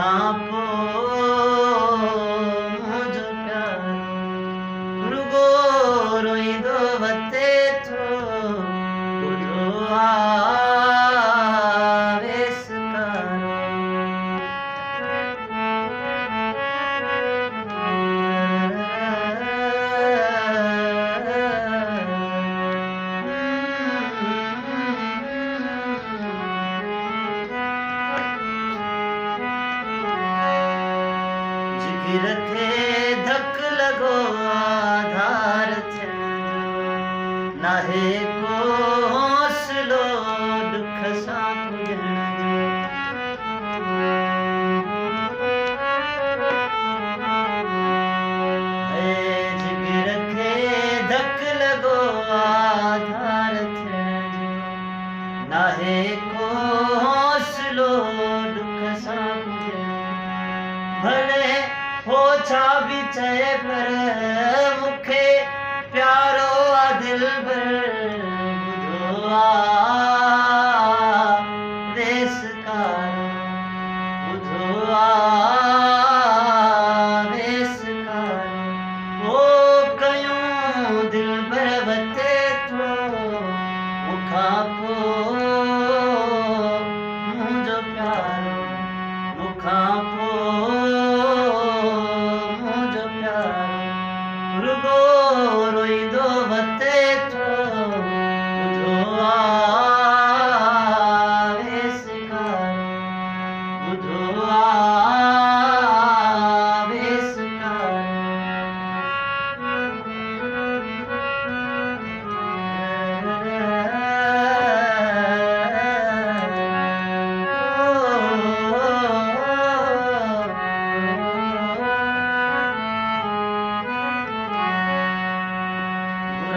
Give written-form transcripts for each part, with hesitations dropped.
मुखां पोइ मुंहिंजो प्यारो रुगो रोईंदो वते थो ॿुधो आवेस कारो जिगर खे धक लॻो आधार थियण जो नाहे को हौसलो दुख सां पुॼण जो जिगर खे धक लॻो आधार थियण जो नाहे को हौसलो दुख सां पुॼण भले हो छा बि चए पर मूंखे प्यारो आहे दिलबर ॿुधो आवेस कारो ॿुधो आवेस कारो ओ कयूं दिलबर वते थो मुखां पोइ मुंहिंजो प्यारो मुखां रुगो रोईंदो वते थो ॿुधो आवेस कारो ॿुधो आवेस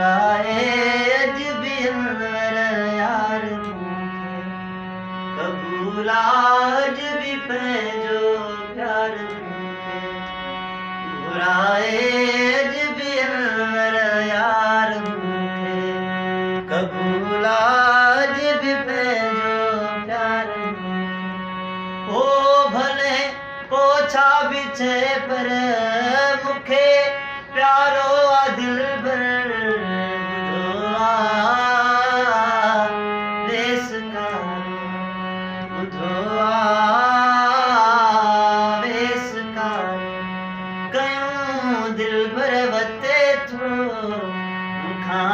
अज बि अनवर यार मूंखे क़बूल अज बि पंहिंजो प्यार मूंखे घुराए अज बि अनवर यार मूंखे क़बूल अज बि पंहिंजो प्यार मूंखे ओ भले को छा बि चए पर मूंखे प्यारो आहे दिलबर ॿुधो आवेस कारो कयूं दिलबर वते थो मुखां